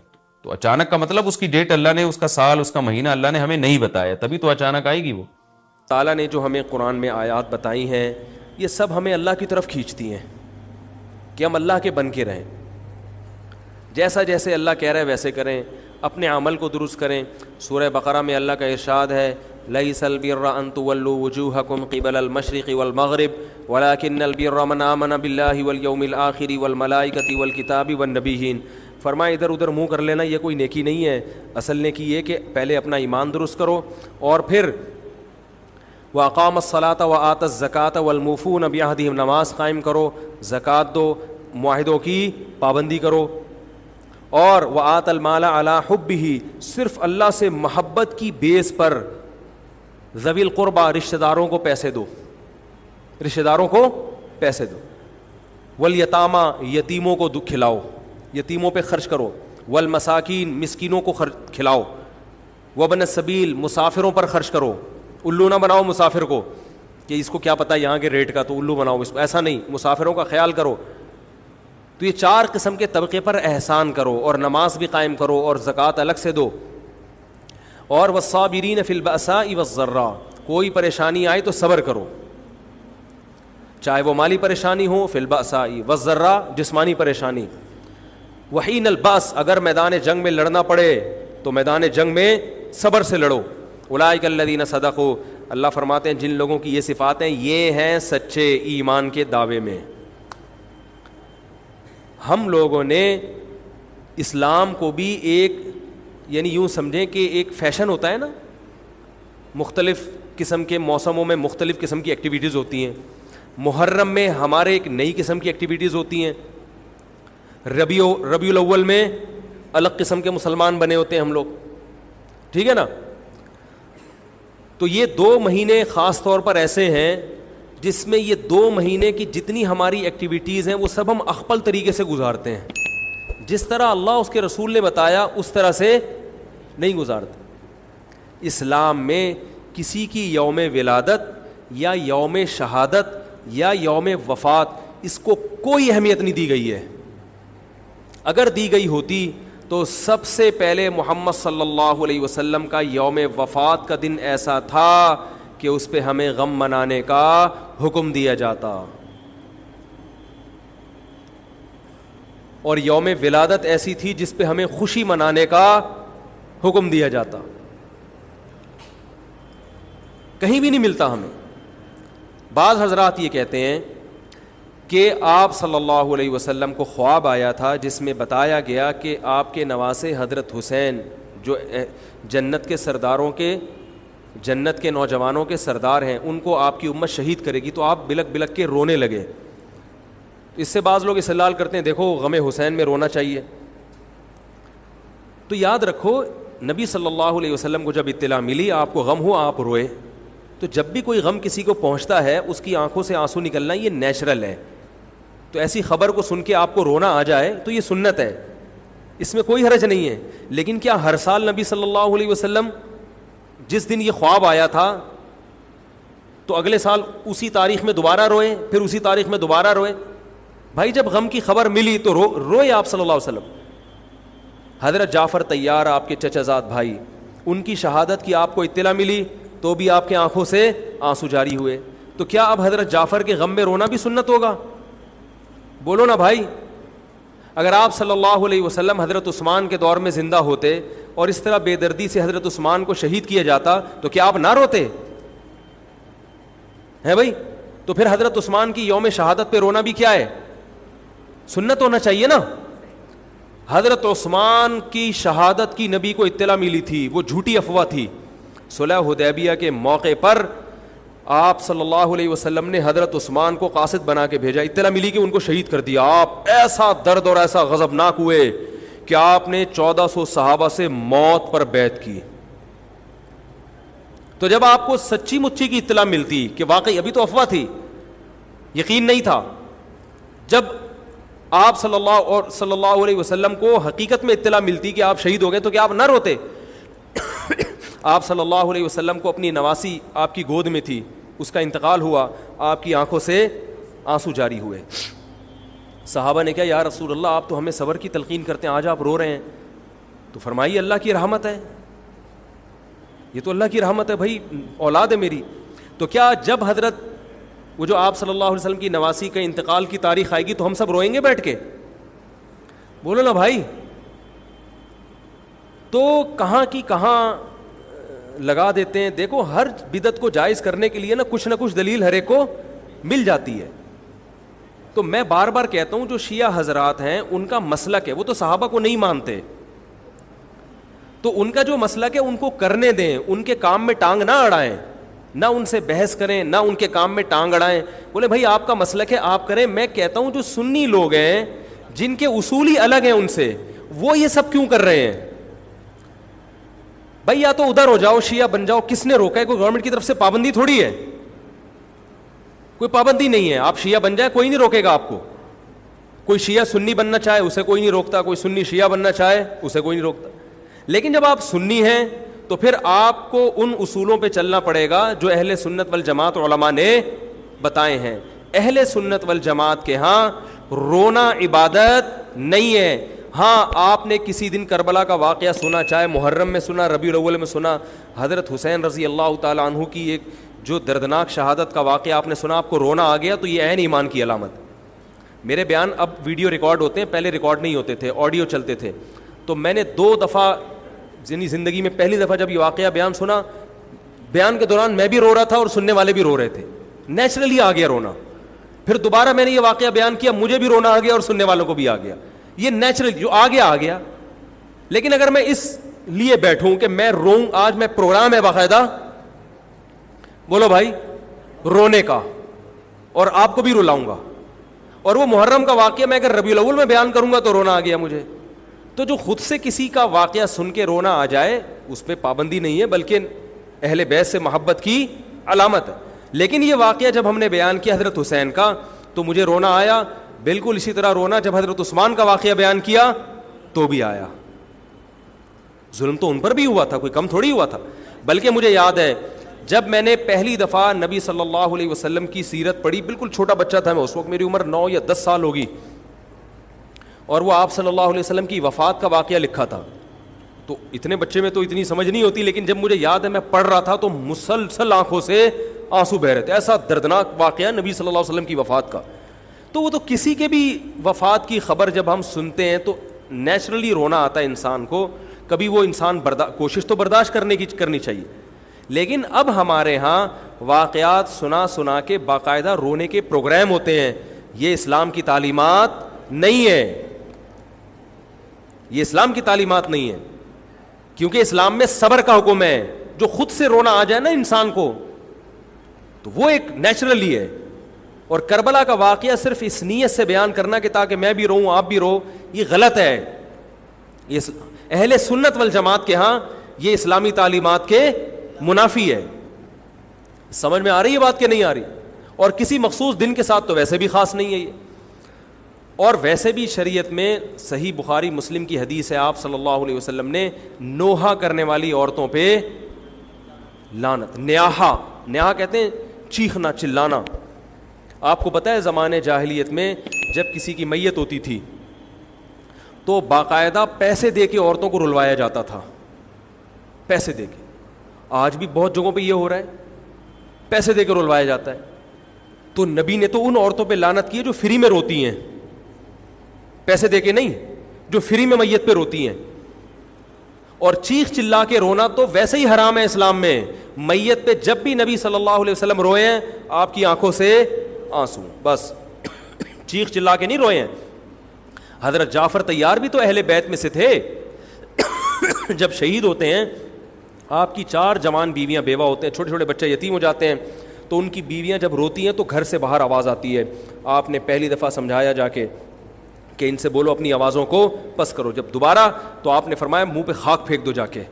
تو اچانک کا مطلب اس کی ڈیٹ اللہ نے, اس کا سال, اس کا مہینہ اللہ نے ہمیں نہیں بتایا, تبھی تو اچانک آئے گی وہ.
تعالیٰ نے جو ہمیں قرآن میں آیات بتائی ہیں یہ سب ہمیں اللہ کی طرف کھینچتی ہیں کہ ہم اللہ کے بن کے رہیں, جیسا جیسے اللہ کہہ رہے ویسے کریں, اپنے عمل کو درست کریں. سورہ بقرہ میں اللہ کا ارشاد ہے لیس البر ان تولوا وجوہکم قبل المشرق والمغرب ولکن البر من آمن باللہ والیوم الآخر والملائکۃ والکتاب والنبیین. فرمایا ادھر ادھر منہ کر لینا یہ کوئی نیکی نہیں ہے, اصل نیکی یہ کہ پہلے اپنا ایمان درست کرو اور پھر وَأَقَامَ الصَّلَاةَ وَآتَى الزَّكَاةَ وَالْمُوفُونَ بِعَهْدِهِمْ, نماز قائم کرو, زکوٰۃ دو, معاہدوں کی پابندی کرو, اور وَآتَى الْمَالَ عَلَىٰ حُبِّهِ, صرف اللہ سے محبت کی بیس پر ذوی القربہ رشتہ داروں کو پیسے دو, رشتہ داروں کو پیسے دو. والیتامى, یتیموں کو کھلاؤ, یتیموں پہ خرچ کرو. والمساکین, مسکینوں کو کھلاؤ. وابن السبیل, مسافروں پر خرچ کرو. الو نہ بناؤ مسافر کو کہ اس کو کیا پتہ یہاں کے ریٹ کا تو الو بناؤ اس کو, ایسا نہیں, مسافروں کا خیال کرو. تو یہ 4 قسم کے طبقے پر احسان کرو, اور نماز بھی قائم کرو, اور زکوٰۃ الگ سے دو. اور والصابرین فی البأساء والضراء, کوئی پریشانی آئے تو صبر کرو, چاہے وہ مالی پریشانی ہو, فی البأساء والضراء جسمانی پریشانی. وحین البأس, اگر میدان جنگ میں لڑنا پڑے تو میدان جنگ میں صبر سے لڑو. اولئک الذین صدقوا, اللہ فرماتے ہیں جن لوگوں کی یہ صفات ہیں یہ ہیں سچے ایمان کے دعوے میں. ہم لوگوں نے اسلام کو بھی ایک, یعنی یوں سمجھیں کہ ایک فیشن ہوتا ہے نا, مختلف قسم کے موسموں میں مختلف قسم کی ایکٹیویٹیز ہوتی ہیں. محرم میں ہمارے ایک نئی قسم کی ایکٹیویٹیز ہوتی ہیں, ربیع الاول میں الگ قسم کے مسلمان بنے ہوتے ہیں ہم لوگ, ٹھیک ہے نا. تو یہ 2 مہینے خاص طور پر ایسے ہیں جس میں یہ 2 مہینے کی جتنی ہماری ایکٹیویٹیز ہیں وہ سب ہم اخپل طریقے سے گزارتے ہیں, جس طرح اللہ اس کے رسول نے بتایا اس طرح سے نہیں گزارتے. اسلام میں کسی کی یوم ولادت یا یوم شہادت یا یوم وفات اس کو کوئی اہمیت نہیں دی گئی ہے. اگر دی گئی ہوتی تو سب سے پہلے محمد صلی اللہ علیہ وسلم کا یوم وفات کا دن ایسا تھا کہ اس پہ ہمیں غم منانے کا حکم دیا جاتا, اور یوم ولادت ایسی تھی جس پہ ہمیں خوشی منانے کا حکم دیا جاتا. کہیں بھی نہیں ملتا ہمیں. بعض حضرات یہ کہتے ہیں کہ آپ صلی اللہ علیہ وسلم کو خواب آیا تھا جس میں بتایا گیا کہ آپ کے نواسے حضرت حسین جو جنت کے سرداروں کے, جنت کے نوجوانوں کے سردار ہیں, ان کو آپ کی امت شہید کرے گی. تو آپ بلک بلک کے رونے لگے. اس سے بعض لوگ استدلال کرتے ہیں دیکھو غم حسین میں رونا چاہیے. تو یاد رکھو نبی صلی اللہ علیہ وسلم کو جب اطلاع ملی آپ کو غم ہو آپ روئے, تو جب بھی کوئی غم کسی کو پہنچتا ہے اس کی آنکھوں سے آنسو نکلنا یہ نیچرل ہے. تو ایسی خبر کو سن کے آپ کو رونا آ جائے تو یہ سنت ہے, اس میں کوئی حرج نہیں ہے. لیکن کیا ہر سال نبی صلی اللہ علیہ وسلم جس دن یہ خواب آیا تھا تو اگلے سال اسی تاریخ میں دوبارہ روئے, پھر اسی تاریخ میں دوبارہ روئے؟ بھائی جب غم کی خبر ملی تو روئے آپ صلی اللہ علیہ وسلم. حضرت جعفر طیار آپ کے چچا زاد بھائی, ان کی شہادت کی آپ کو اطلاع ملی تو بھی آپ کے آنکھوں سے آنسو جاری ہوئے. تو کیا اب حضرت جعفر کے غم میں رونا بھی سنت ہوگا؟ بولو نا بھائی. اگر آپ صلی اللہ علیہ وسلم حضرت عثمان کے دور میں زندہ ہوتے اور اس طرح بے دردی سے حضرت عثمان کو شہید کیا جاتا تو کیا آپ نہ روتے ہیں بھائی؟ تو پھر حضرت عثمان کی یوم شہادت پہ رونا بھی کیا ہے؟ سنت ہونا چاہیے نا. حضرت عثمان کی شہادت کی نبی کو اطلاع ملی تھی, وہ جھوٹی افواہ تھی. صلح حدیبیہ کے موقع پر آپ صلی اللہ علیہ وسلم نے حضرت عثمان کو قاصد بنا کے بھیجا, اطلاع ملی کہ ان کو شہید کر دیا. آپ ایسا درد اور ایسا غضبناک ہوئے کہ آپ نے 1400 صحابہ سے موت پر بیعت کی. تو جب آپ کو سچی مچی کی اطلاع ملتی کہ واقعی, ابھی تو افواہ تھی, یقین نہیں تھا, جب آپ صلی اللہ علیہ وسلم کو حقیقت میں اطلاع ملتی کہ آپ شہید ہو گئے تو کیا آپ نہ روتے؟ آپ صلی اللہ علیہ وسلم کو اپنی نواسی آپ کی گود میں تھی, اس کا انتقال ہوا, آپ کی آنکھوں سے آنسو جاری ہوئے. صحابہ نے کہا یا رسول اللہ آپ تو ہمیں صبر کی تلقین کرتے ہیں, آج آپ رو رہے ہیں. تو فرمائیے اللہ کی رحمت ہے, یہ تو اللہ کی رحمت ہے بھائی, اولاد ہے میری. تو کیا جب حضرت وہ جو آپ صلی اللہ علیہ وسلم کی نواسی کا انتقال کی تاریخ آئے گی تو ہم سب روئیں گے بیٹھ کے؟ بولو نا بھائی. تو کہاں کی کہاں لگا دیتے ہیں. دیکھو ہر بدعت کو جائز کرنے کے لیے نا کچھ دلیل ہر ایک کو مل جاتی ہے. تو میں بار بار کہتا ہوں جو شیعہ حضرات ہیں ان کا مسلک ہے, وہ تو صحابہ کو نہیں مانتے, تو ان کا جو مسلک ہے ان کو کرنے دیں, ان کے کام میں ٹانگ نہ اڑائیں, نہ ان سے بحث کریں, نہ ان کے کام میں ٹانگ اڑائیں. بولے بھائی آپ کا مسلک ہے آپ کریں. میں کہتا ہوں جو سنی لوگ ہیں جن کے اصول ہی الگ ہیں ان سے, وہ یہ سب کیوں کر رہے ہیں؟ بھائی یا تو ادھر ہو جاؤ, شیعہ بن جاؤ. کس نے روکا ہے؟ کوئی گورنمنٹ کی طرف سے پابندی تھوڑی ہے, کوئی پابندی نہیں ہے. آپ شیعہ بن جائے کوئی نہیں روکے گا آپ کو. کوئی شیعہ سنی بننا چاہے اسے کوئی نہیں روکتا, کوئی سنی شیعہ بننا چاہے اسے کوئی نہیں روکتا. لیکن جب آپ سنی ہیں تو پھر آپ کو ان اصولوں پہ چلنا پڑے گا جو اہل سنت والجماعت علماء نے بتائے ہیں. اہل سنت والجماعت کے ہاں رونا عبادت نہیں ہے. ہاں آپ نے کسی دن کربلا کا واقعہ سنا, چاہے محرم میں سنا, ربیع الاول میں سنا, حضرت حسین رضی اللہ تعالیٰ عنہ کی ایک جو دردناک شہادت کا واقعہ آپ نے سنا, آپ کو رونا آ گیا, تو یہ عین ایمان کی علامت. میرے بیان اب ویڈیو ریکارڈ ہوتے ہیں, پہلے ریکارڈ نہیں ہوتے تھے, آڈیو چلتے تھے. تو میں نے 2 دفعہ یعنی زندگی میں پہلی دفعہ جب یہ واقعہ بیان سنا, بیان کے دوران میں بھی رو رہا تھا اور سننے والے بھی رو رہے تھے. نیچرلی آ گیا رونا. پھر دوبارہ میں نے یہ واقعہ بیان کیا, مجھے بھی رونا آ گیا اور سننے والوں کو بھی آ گیا. یہ نیچرل جو آ گیا. لیکن اگر میں اس لیے بیٹھوں کہ میں روؤں, آج میں پروگرام ہے باقاعدہ, بولو بھائی, رونے کا, اور آپ کو بھی رلاؤں گا, اور وہ محرم کا واقعہ میں اگر ربیع الاول میں بیان کروں گا تو رونا آ گیا مجھے. تو جو خود سے کسی کا واقعہ سن کے رونا آ جائے اس پہ پابندی نہیں ہے, بلکہ اہل بیت سے محبت کی علامت ہے. لیکن یہ واقعہ جب ہم نے بیان کیا حضرت حسین کا تو مجھے رونا آیا. بالکل اسی طرح رونا جب حضرت عثمان کا واقعہ بیان کیا تو بھی آیا. ظلم تو ان پر بھی ہوا تھا, کوئی کم تھوڑی ہوا تھا. بلکہ مجھے یاد ہے جب میں نے پہلی دفعہ نبی صلی اللہ علیہ وسلم کی سیرت پڑھی, بالکل چھوٹا بچہ تھا میں اس وقت, میری عمر 9 یا 10 سال ہوگی, اور وہ آپ صلی اللہ علیہ وسلم کی وفات کا واقعہ لکھا تھا. تو اتنے بچے میں تو اتنی سمجھ نہیں ہوتی, لیکن جب مجھے یاد ہے میں پڑھ رہا تھا تو مسلسل آنکھوں سے آنسو بہ رہے تھے. ایسا دردناک واقعہ نبی صلی اللہ علیہ وسلم کی وفات کا. تو وہ تو کسی کے بھی وفات کی خبر جب ہم سنتے ہیں تو نیچرلی رونا آتا ہے انسان کو. کبھی وہ انسان کوشش تو برداشت کرنی چاہیے. لیکن اب ہمارے ہاں واقعات سنا کے باقاعدہ رونے کے پروگرام ہوتے ہیں. یہ اسلام کی تعلیمات نہیں ہے, یہ اسلام کی تعلیمات نہیں ہے. کیونکہ اسلام میں صبر کا حکم ہے. جو خود سے رونا آ جائے نا انسان کو تو وہ ایک نیچرلی ہے. اور کربلا کا واقعہ صرف اس نیت سے بیان کرنا کہ تاکہ میں بھی روؤں آپ بھی رو, یہ غلط ہے. یہ اہل سنت والجماعت کے ہاں یہ اسلامی تعلیمات کے منافی ہے. سمجھ میں آ رہی ہے بات کہ نہیں آ رہی؟ اور کسی مخصوص دن کے ساتھ تو ویسے بھی خاص نہیں ہے یہ. اور ویسے بھی شریعت میں صحیح بخاری مسلم کی حدیث ہے, آپ صلی اللہ علیہ وسلم نے نوحہ کرنے والی عورتوں پہ لعنت, نیاحہ کہتے ہیں چیخنا چلانا. آپ کو پتہ ہے زمانے جاہلیت میں جب کسی کی میت ہوتی تھی تو باقاعدہ پیسے دے کے عورتوں کو رلوایا جاتا تھا, پیسے دے کے. آج بھی بہت جگہوں پہ یہ ہو رہا ہے, پیسے دے کے رلوایا جاتا ہے. تو نبی نے تو ان عورتوں پہ لعنت کی ہے جو فری میں روتی ہیں, پیسے دے کے نہیں, جو فری میں میت پہ روتی ہیں. اور چیخ چلا کے رونا تو ویسے ہی حرام ہے اسلام میں. میت پہ جب بھی نبی صلی اللہ علیہ وسلم روئے ہیں آپ کی آنکھوں سے آنسو, بس چیخ چلا کے نہیں روئے ہیں. حضرت جعفر طیار بھی تو اہل بیت میں سے تھے. جب شہید ہوتے ہیں آپ کی 4 جوان بیویاں بیوہ ہوتے ہیں, چھوٹے چھوٹے بچے یتیم ہو جاتے ہیں, تو ان کی بیویاں جب روتی ہیں تو گھر سے باہر آواز آتی ہے. آپ نے پہلی دفعہ سمجھایا جا کے کہ ان سے بولو اپنی آوازوں کو پس کرو. جب دوبارہ تو آپ نے فرمایا منہ پہ خاک پھینک دو جا کے.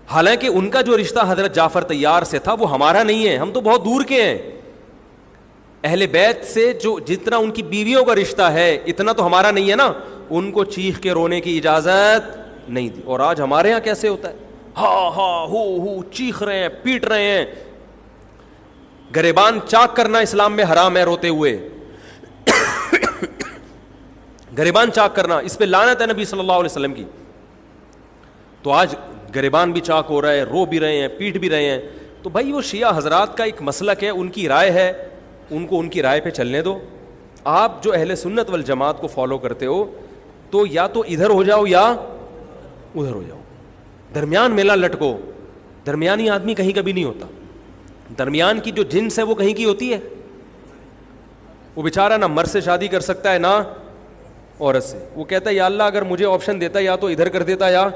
حالانکہ ان کا جو رشتہ حضرت جعفر طیار سے تھا وہ ہمارا نہیں ہے, ہم تو بہت دور کے ہیں. اہل بیت سے جو جتنا ان کی بیویوں کا رشتہ ہے اتنا تو ہمارا نہیں ہے نا. ان کو چیخ کے رونے کی اجازت نہیں دی. اور آج ہمارے ہاں کیسے ہوتا ہے, ہاں ہو چیخ رہے ہیں, پیٹ رہے ہیں. گریبان چاک کرنا اسلام میں حرام ہے روتے ہوئے. گریبان چاک کرنا اس پہ لعنت ہے نبی صلی اللہ علیہ وسلم کی. تو آج گریبان بھی چاک ہو رہا ہے, رو بھی رہے ہیں, پیٹ بھی رہے ہیں. تو بھائی وہ شیعہ حضرات کا ایک مسلک ہے, ان کی رائے ہے, ان کو ان کی رائے پہ چلنے دو. آپ جو اہل سنت والجماعت کو فالو کرتے ہو تو یا تو ادھر ہو جاؤ یا ادھر ہو جاؤ, درمیان میلہ لٹکو. درمیانی آدمی کہیں کبھی نہیں ہوتا. درمیان کی جو جنس ہے وہ کہیں کی ہوتی ہے. وہ بیچارہ نہ مرد سے شادی کر سکتا ہے نہ عورت سے. وہ کہتا ہے یا اللہ اگر مجھے آپشن دیتا یا تو ادھر کر دیتا, یا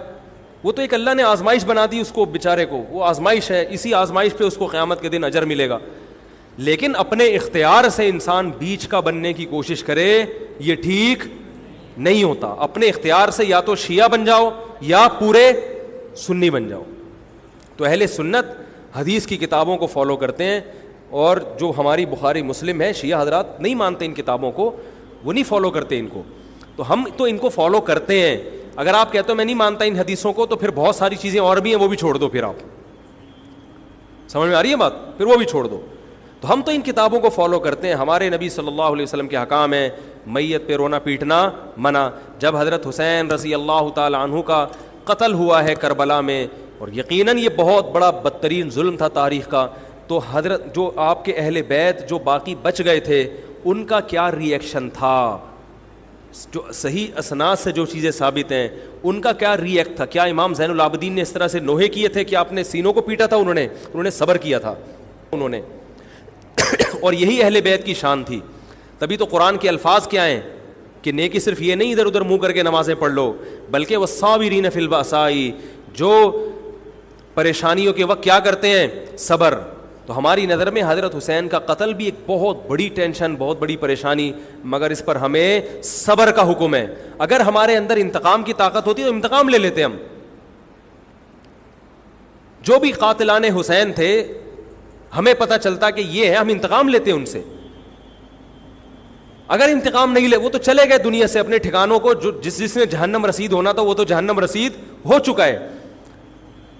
وہ تو ایک اللہ نے آزمائش بنا دی اس کو بیچارے کو, وہ آزمائش ہے, اسی آزمائش پہ اس کو قیامت کے دن اجر ملے گا. لیکن اپنے اختیار سے انسان بیچ کا بننے کی کوشش کرے, یہ ٹھیک نہیں ہوتا. اپنے اختیار سے یا تو شیعہ بن جاؤ یا پورے سنی بن جاؤ. تو اہل سنت حدیث کی کتابوں کو فالو کرتے ہیں, اور جو ہماری بخاری مسلم ہے شیعہ حضرات نہیں مانتے ان کتابوں کو, وہ نہیں فالو کرتے ان کو. تو ہم تو ان کو فالو کرتے ہیں. اگر آپ کہتے ہو میں نہیں مانتا ان حدیثوں کو, تو پھر بہت ساری چیزیں اور بھی ہیں وہ بھی چھوڑ دو. پھر آپ سمجھ میں آ رہی ہے بات, پھر وہ بھی چھوڑ دو. تو ہم تو ان کتابوں کو فالو کرتے ہیں. ہمارے نبی صلی اللہ علیہ وسلم کے احکام ہیں, میت پہ رونا پیٹنا منع. جب حضرت حسین رضی اللہ تعالی عنہ کا قتل ہوا ہے کربلا میں, اور یقیناً یہ بہت بڑا بدترین ظلم تھا تاریخ کا, تو حضرت جو آپ کے اہل بیت جو باقی بچ گئے تھے ان کا کیا ری ایکشن تھا, جو صحیح اسناد سے جو چیزیں ثابت ہیں ان کا کیا ری ایکٹ تھا. کیا امام زین العابدین نے اس طرح سے نوحے کیے تھے کہ آپ نے سینوں کو پیٹا تھا؟ انہوں نے صبر کیا تھا انہوں نے. اور یہی اہل بیت کی شان تھی. تبھی تو قرآن کے الفاظ کیا ہیں کہ نیکی صرف یہ نہیں ادھر ادھر منہ کر کے نمازیں پڑھ لو, بلکہ والصابرین فی البأساء, جو پریشانیوں کے وقت کیا کرتے ہیں, صبر. تو ہماری نظر میں حضرت حسین کا قتل بھی ایک بہت بڑی ٹینشن, بہت بڑی پریشانی, مگر اس پر ہمیں صبر کا حکم ہے. اگر ہمارے اندر انتقام کی طاقت ہوتی تو انتقام لے لیتے ہم. جو بھی قاتلان حسین تھے ہمیں پتہ چلتا کہ یہ ہے, ہم انتقام لیتے ان سے. اگر انتقام نہیں لے, وہ تو چلے گئے دنیا سے اپنے ٹھکانوں کو, جو جس نے جہنم رسید ہونا تھا وہ تو جہنم رسید ہو چکا ہے.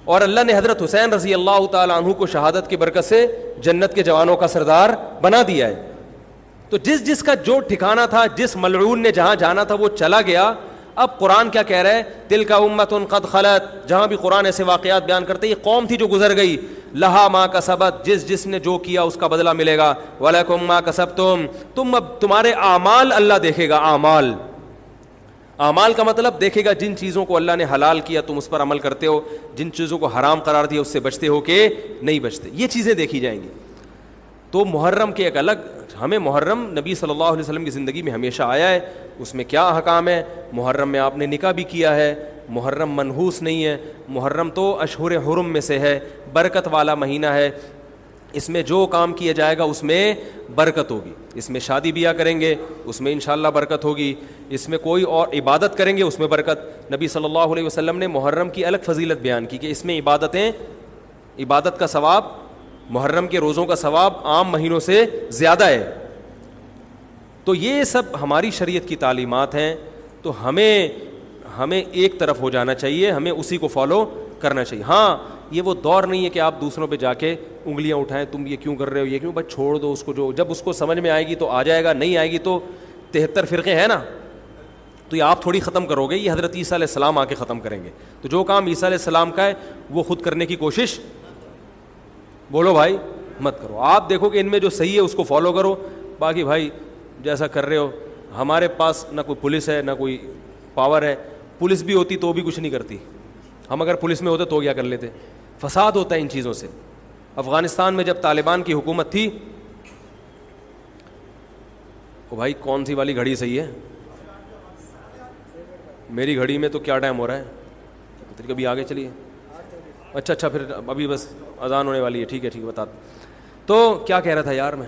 اور اللہ نے حضرت حسین رضی اللہ تعالی عنہ کو شہادت کی برکت سے جنت کے جوانوں کا سردار بنا دیا ہے. تو جس کا جو ٹھکانہ تھا, جس ملعون نے جہاں جانا تھا وہ چلا گیا. اب قرآن کیا کہہ رہا ہے, تلک امۃ قد خلت. جہاں بھی قرآن ایسے واقعات بیان کرتے یہ قوم تھی جو گزر گئی. لہا ما کسبت, جس نے جو کیا اس کا بدلہ ملے گا. ولکم ما کسبتم, تم اب تمہارے اعمال اللہ دیکھے گا. اعمال کا مطلب دیکھے گا جن چیزوں کو اللہ نے حلال کیا تم اس پر عمل کرتے ہو, جن چیزوں کو حرام قرار دیا اس سے بچتے ہو کہ نہیں بچتے, یہ چیزیں دیکھی جائیں گی. تو محرم کے ایک الگ, ہمیں محرم نبی صلی اللہ علیہ وسلم کی زندگی میں ہمیشہ آیا ہے, اس میں کیا احکام ہے. محرم میں آپ نے نکاح بھی کیا ہے, محرم منحوس نہیں ہے. محرم تو اشہر حرم میں سے ہے, برکت والا مہینہ ہے. اس میں جو کام کیا جائے گا اس میں برکت ہوگی. اس میں شادی بیاہ کریں گے اس میں انشاءاللہ برکت ہوگی. اس میں کوئی اور عبادت کریں گے اس میں برکت. نبی صلی اللہ علیہ وسلم نے محرم کی الگ فضیلت بیان کی کہ اس میں عبادت کا ثواب, محرم کے روزوں کا ثواب عام مہینوں سے زیادہ ہے. تو یہ سب ہماری شریعت کی تعلیمات ہیں. تو ہمیں ایک طرف ہو جانا چاہیے, ہمیں اسی کو فالو کرنا چاہیے. ہاں یہ وہ دور نہیں ہے کہ آپ دوسروں پہ جا کے انگلیاں اٹھائیں, تم یہ کیوں کر رہے ہو, یہ کیوں, بس چھوڑ دو اس کو, جو جب اس کو سمجھ میں آئے گی تو آ جائے گا, نہیں آئے گی تو 73 فرقے ہیں نا, تو یہ آپ تھوڑی ختم کرو گے, یہ حضرت عیسیٰ علیہ السلام آ کے ختم کریں گے. تو جو کام عیسیٰ علیہ السلام کا ہے وہ خود کرنے کی کوشش بولو بھائی مت کرو. آپ دیکھو کہ ان میں جو صحیح ہے اس کو فالو کرو, باقی بھائی جیسا کر رہے ہو. ہمارے پاس نہ کوئی پولیس ہے نہ کوئی پاور ہے, پولیس بھی ہوتی تو بھی کچھ نہیں کرتی. ہم اگر پولیس میں ہوتے تو کیا کر لیتے. فساد ہوتا ہے ان چیزوں سے. افغانستان میں جب طالبان کی حکومت تھی, او بھائی کون سی والی گھڑی صحیح ہے, میری گھڑی میں تو کیا ٹائم ہو رہا ہے, کبھی آگے چلیے. اچھا پھر ابھی بس اذان ہونے والی ہے, ٹھیک ہے بتا. تو کیا کہہ رہا تھا یار میں,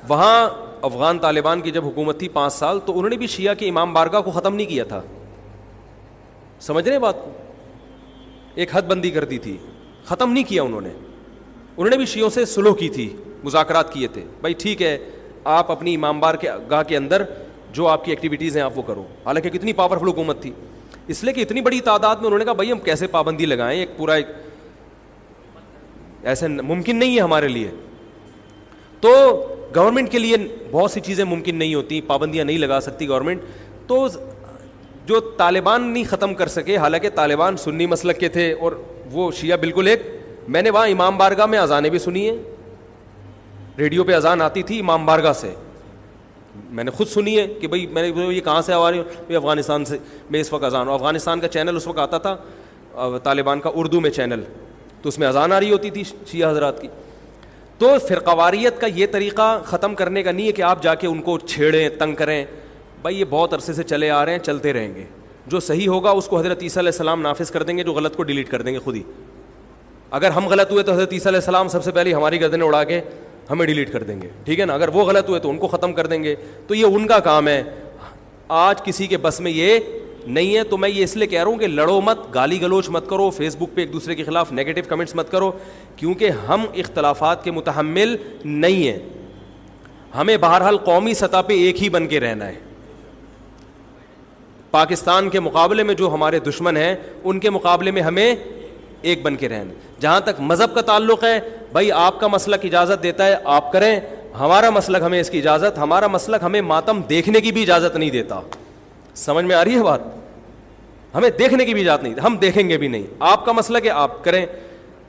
وہاں افغان طالبان کی جب حکومت تھی 5 سال, تو انہوں نے بھی شیعہ کی امام بارگاہ کو ختم نہیں کیا تھا. سمجھ رہے بات کو, ایک حد بندی کر دی تھی, ختم نہیں کیا انہوں نے بھی شیعوں سے صلح کی تھی, مذاکرات کیے تھے. بھائی ٹھیک ہے آپ اپنی امام بارگاہ کے اندر جو آپ کی ایکٹیویٹیز ہیں آپ وہ کرو. حالانکہ کتنی پاورفل حکومت تھی, اس لیے کہ اتنی بڑی تعداد میں انہوں نے کہا بھائی ہم کیسے پابندی لگائیں, ایک پورا ایسے ممکن نہیں ہے ہمارے لیے. تو گورنمنٹ کے لیے بہت سی چیزیں ممکن نہیں ہوتی, پابندیاں نہیں لگا سکتی گورنمنٹ. تو جو طالبان نہیں ختم کر سکے, حالانکہ طالبان سنی مسلک کے تھے اور وہ شیعہ بالکل ایک میں نے وہاں امام بارگاہ میں اذانیں بھی سنی ہیں, ریڈیو پہ اذان آتی تھی امام بارگاہ سے, میں نے خود سنی ہے کہ بھائی میں نے یہ کہاں سے آ رہی ہوں, افغانستان سے میں اس وقت اذان ہوں. افغانستان کا چینل اس وقت آتا تھا طالبان کا اردو میں چینل, تو اس میں اذان آ رہی ہوتی تھی شیعہ حضرات کی. تو فرقواریت کا یہ طریقہ ختم کرنے کا نہیں ہے کہ آپ جا کے ان کو چھیڑیں تنگ کریں, بھائی یہ بہت عرصے سے چلے آ رہے ہیں, چلتے رہیں گے. جو صحیح ہوگا اس کو حضرت عیسیٰ علیہ السلام نافذ کر دیں گے, جو غلط کو ڈیلیٹ کر دیں گے خود ہی. اگر ہم غلط ہوئے تو حضرت عیسیٰ علیہ السلام سب سے پہلے ہماری گردنیں اڑا کے ہمیں ڈیلیٹ کر دیں گے, ٹھیک ہے نا. اگر وہ غلط ہوئے تو ان کو ختم کر دیں گے, تو یہ ان کا کام ہے. آج کسی کے بس میں یہ نہیں ہے. تو میں یہ اس لیے کہہ رہا ہوں کہ لڑو مت, گالی گلوچ مت کرو, فیس بک پہ ایک دوسرے کے خلاف نیگیٹو کمنٹس مت کرو, کیونکہ ہم اختلافات کے متحمل نہیں ہیں. ہمیں بہرحال قومی سطح پہ ایک ہی بن کے رہنا ہے. پاکستان کے مقابلے میں جو ہمارے دشمن ہیں ان کے مقابلے میں ہمیں ایک بن کے رہنا. جہاں تک مذہب کا تعلق ہے, بھائی آپ کا مسلک اجازت دیتا ہے آپ کریں, ہمارا مسلک ہمیں اس کی اجازت, ہمارا مسلک ہمیں ماتم دیکھنے کی بھی اجازت نہیں دیتا. سمجھ میں آ رہی ہے بات؟ ہمیں دیکھنے کی بھی اجازت نہیں, ہم دیکھیں گے بھی نہیں. آپ کا مسلک ہے آپ کریں.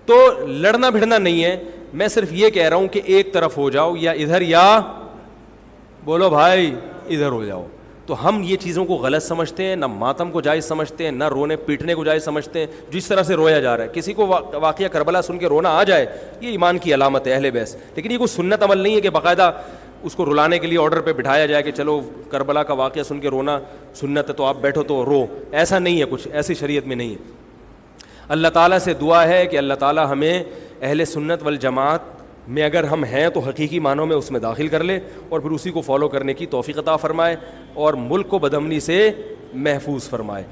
تو لڑنا بھڑنا نہیں ہے. میں صرف یہ کہہ رہا ہوں کہ ایک طرف ہو جاؤ, یا ادھر یا بولو بھائی ادھر ہو جاؤ. تو ہم یہ چیزوں کو غلط سمجھتے ہیں, نہ ماتم کو جائز سمجھتے ہیں, نہ رونے پیٹنے کو جائز سمجھتے ہیں. جس طرح سے رویا جا رہا ہے, کسی کو واقعہ کربلا سن کے رونا آ جائے, یہ ایمان کی علامت ہے اہل بیت, لیکن یہ کوئی سنت عمل نہیں ہے کہ باقاعدہ اس کو رلانے کے لیے آرڈر پہ بٹھایا جائے کہ چلو کربلا کا واقعہ سن کے رونا سنت ہے تو آپ بیٹھو تو رو. ایسا نہیں ہے, کچھ ایسی شریعت میں نہیں ہے. اللہ تعالیٰ سے دعا ہے کہ اللہ تعالیٰ ہمیں اہل سنت والجماعت میں اگر ہم ہیں تو حقیقی معنوں میں اس میں داخل کر لے, اور پھر اسی کو فالو کرنے کی توفیق عطا فرمائے, اور ملک کو بدامنی سے محفوظ فرمائے.